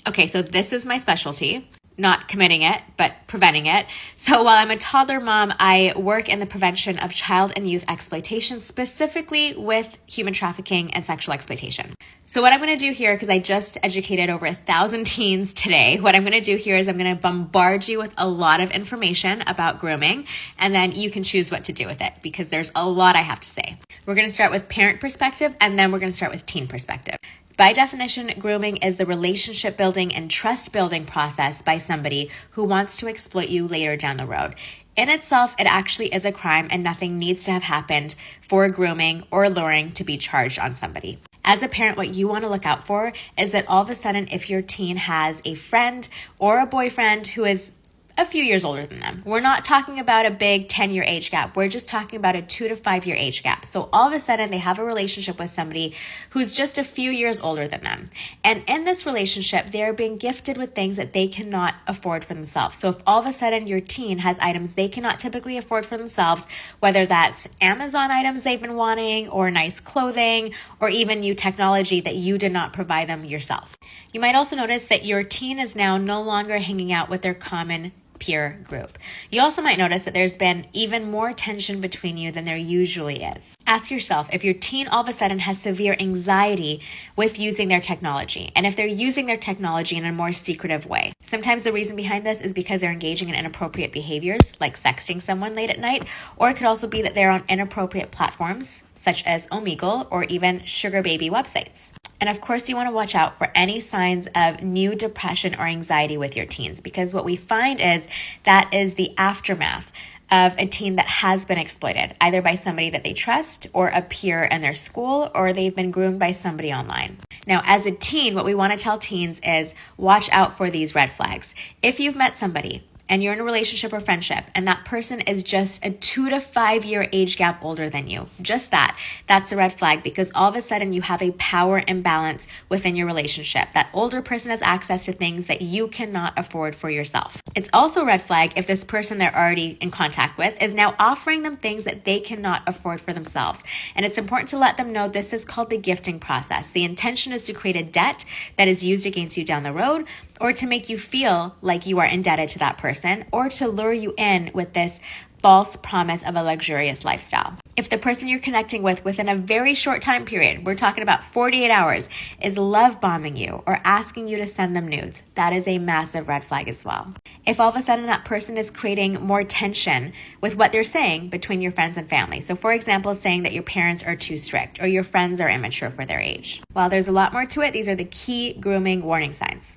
Okay, so this is my specialty. Not committing it, but preventing it. So while I'm a toddler mom, I work in the prevention of child and youth exploitation, specifically with human trafficking and sexual exploitation. So what I'm going to do here, because I just educated over 1,000 teens today, what I'm going to do here is I'm going to bombard you with a lot of information about grooming, and then you can choose what to do with it, because there's a lot I have to say. We're going to start with parent perspective, and then we're going to start with teen perspective. By definition, grooming is the relationship building and trust building process by somebody who wants to exploit you later down the road. In itself, it actually is a crime, and nothing needs to have happened for grooming or luring to be charged on somebody. As a parent, what you want to look out for is that all of a sudden, if your teen has a friend or a boyfriend who is a few years older than them. We're not talking about a big 10-year age gap. We're just talking about a 2 to 5 year age gap. So all of a sudden they have a relationship with somebody who's just a few years older than them. And in this relationship, they're being gifted with things that they cannot afford for themselves. So if all of a sudden your teen has items they cannot typically afford for themselves, whether that's Amazon items they've been wanting, or nice clothing, or even new technology that you did not provide them yourself. You might also notice that your teen is now no longer hanging out with their common peer group. You also might notice that there's been even more tension between you than there usually is. Ask yourself if your teen all of a sudden has severe anxiety with using their technology, and if they're using their technology in a more secretive way. Sometimes the reason behind this is because they're engaging in inappropriate behaviors, like sexting someone late at night, or it could also be that they're on inappropriate platforms, such as Omegle or even sugar baby websites. And of course, you want to watch out for any signs of new depression or anxiety with your teens, because what we find is that is the aftermath of a teen that has been exploited, either by somebody that they trust or a peer in their school, or they've been groomed by somebody online. Now, as a teen, what we want to tell teens is watch out for these red flags. If you've met somebody and you're in a relationship or friendship, and that person is just a 2 to 5 year age gap older than you, just that's a red flag, because all of a sudden you have a power imbalance within your relationship. That older person has access to things that you cannot afford for yourself. It's also a red flag if this person they're already in contact with is now offering them things that they cannot afford for themselves. And it's important to let them know this is called the gifting process. The intention is to create a debt that is used against you down the road, or to make you feel like you are indebted to that person, or to lure you in with this false promise of a luxurious lifestyle. If the person you're connecting with within a very short time period, we're talking about 48 hours, is love bombing you or asking you to send them nudes, that is a massive red flag as well. If all of a sudden that person is creating more tension with what they're saying between your friends and family. So for example, saying that your parents are too strict or your friends are immature for their age. While there's a lot more to it, these are the key grooming warning signs.